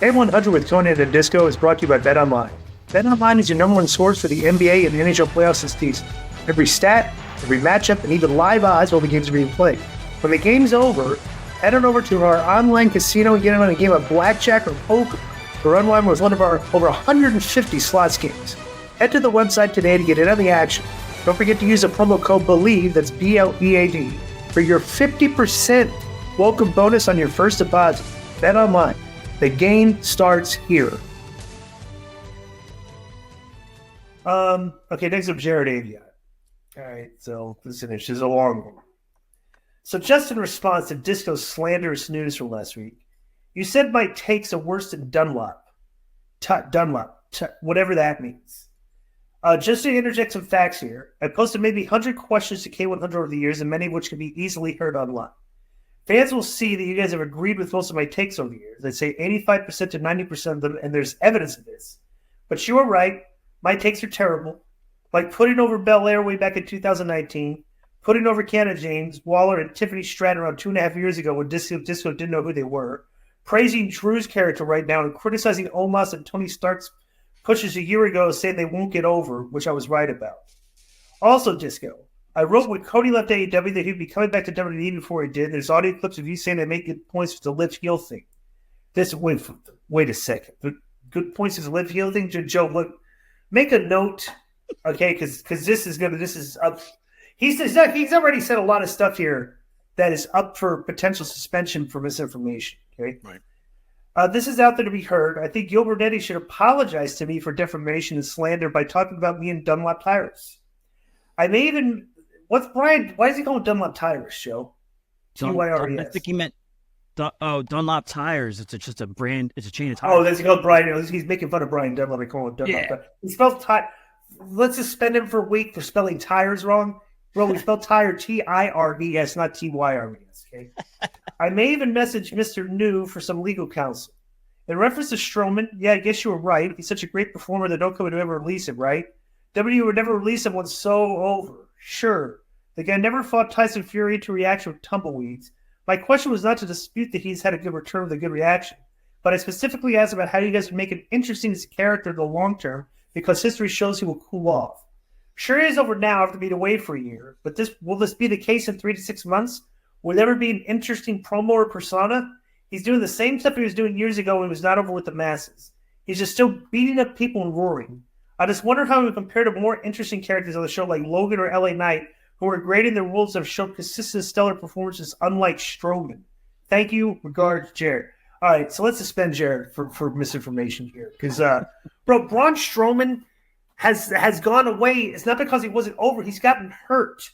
K100 with Konnan and Disco is brought to you by BetOnline. BetOnline is your number one source for the NBA and the NHL playoffs this season. Every stat, every matchup, and even live odds while the games are being played. When the game's over, head on over to our online casino and get in on a game of blackjack or poker. Or unwind with one of our over 150 slots games. Head to the website today to get in on the action. Don't forget to use the promo code BELIEVE, that's BLEAD, for your 50% welcome bonus on your first deposit. BetOnline. The game starts here. Okay, next up, Jared Avia. All right, so listen, this is a long one. So just in response to Disco's slanderous news from last week, you said my takes are worse than Dunlop. Whatever that means. Just to interject some facts here, I posted maybe 100 questions to K100 over the years, and many of which can be easily heard online. Fans will see that you guys have agreed with most of my takes over the years. I'd say 85% to 90% of them, and there's evidence of this. But you are right. My takes are terrible. Like putting over Belair way back in 2019, putting over Kiana James, Waller, and Tiffany Stratton around 2.5 years ago when Disco didn't know who they were, praising Drew's character right now, and criticizing Omos and Tony Stark's pushes a year ago saying they won't get over, which I was right about. Also, Disco, I wrote when Cody left AEW that he'd be coming back to WWE before he did. There's audio clips of you saying they make good points with the live heel thing. Wait a second. The good points is the live heel thing? Joe, look, make a note, okay? Because this is up. He's already said a lot of stuff here that is up for potential suspension for misinformation. Okay, right. This is out there to be heard. I think Gil Bernetti should apologize to me for defamation and slander by talking about me and Dunlop Tires. I may even. What's Brian? Why is he calling Dunlop Tires, Joe? I think he meant Dunlop Tires. It's just a brand. It's a chain of tires. Oh, that's called Brian. He's making fun of Brian Dunlop. They call him Dunlop. Yeah. He spells tire. Let's suspend him for a week for spelling tires wrong. Bro, we spelled tire T-I-R-E-S, not T-Y-R-E-S. Okay. I may even message Mr. New for some legal counsel. In reference to Strowman, yeah, I guess you were right. He's such a great performer that no company would ever release him, right? WWE would never release him when so over. Sure. The guy never fought Tyson Fury to reaction with tumbleweeds. My question was not to dispute that he's had a good return with a good reaction, but I specifically asked about how you guys would make him interesting as a character in the long term because history shows he will cool off. Sure, he is over now after being away for a year, but will this be the case in 3 to 6 months? Will there ever be an interesting promo or persona? He's doing the same stuff he was doing years ago when he was not over with the masses. He's just still beating up people and roaring. I just wonder how he would compare to more interesting characters on the show like Logan or LA Knight, who are great in their roles and have shown consistent stellar performances unlike Strowman. Thank you. Regards, Jared. All right, so let's suspend Jared for misinformation here. Because, bro, Braun Strowman has gone away. It's not because he wasn't over. He's gotten hurt.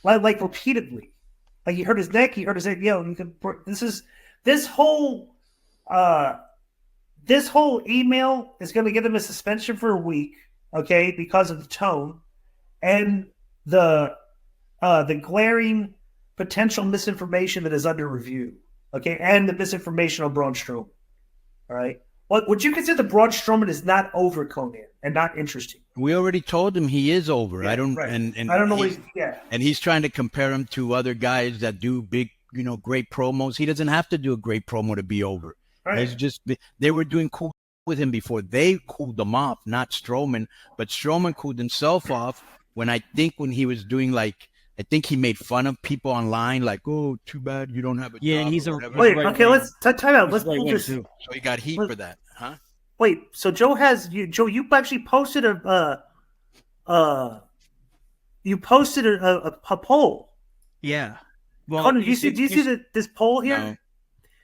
Like repeatedly. Like he hurt his neck, he hurt his head. This whole email is going to get him a suspension for a week, okay, because of the tone and the glaring potential misinformation that is under review, okay, and the misinformation on Braun Strowman. All right, would you consider that Braun Strowman is not over Konnan and not interesting? We already told him he is over. Yeah, I don't, right. and I don't know. And he's trying to compare him to other guys that do big, great promos. He doesn't have to do a great promo to be over. Right. It's just they were doing cool with him before. They cooled him off, not Strowman. But Strowman cooled himself off when he was doing I think he made fun of people online, like, "Oh, too bad you don't have a job." Yeah, and he's wait. Okay, let's time out. Let's pull this. So he got heat for that, huh? Wait, so Joe, you actually posted a poll. Yeah. Well, Konnan, do you see this poll here? No.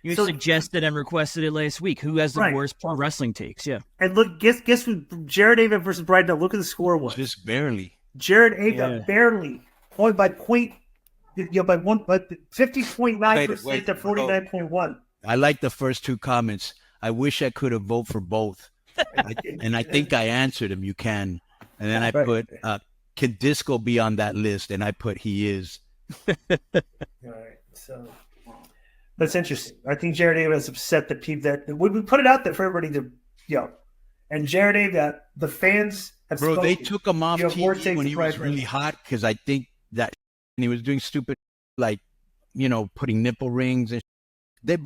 You suggested and requested it last week. Who has the worst pro wrestling takes? Yeah. And look, guess who? Jared Avia versus Brian. Now look at the score was. Just barely. Jared Avia barely, only by 50.9% to 49.1. I like the first two comments. I wish I could have voted for both. And I think I answered him. You can. And then I put, can Disco be on that list? And I put, he is. All right. So that's interesting. I think Jared Avia is upset that we put it out there for everybody to, and Jared Avia, the fans have spoken. They took him off TV when he was really hot because I think that he was doing stupid, putting nipple rings and they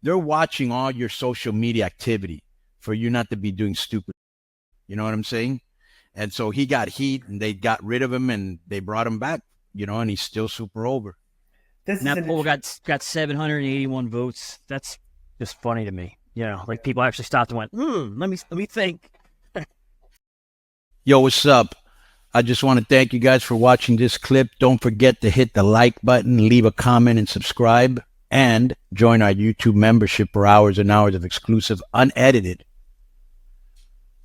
they're watching all your social media activity for you not to be doing stupid. You know what I'm saying? And so he got heat, and they got rid of him, and they brought him back. And he's still super over. And that poll got 781 votes. That's just funny to me. Like people actually stopped and went, let me think. Yo, what's up? I just want to thank you guys for watching this clip. Don't forget to hit the like button, leave a comment, and subscribe. And join our YouTube membership for hours and hours of exclusive, unedited,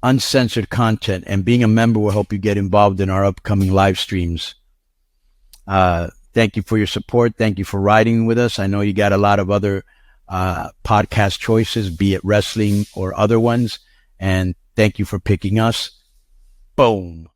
uncensored content. And being a member will help you get involved in our upcoming live streams. Thank you for your support. Thank you for riding with us. I know you got a lot of other podcast choices, be it wrestling or other ones. And thank you for picking us. Boom.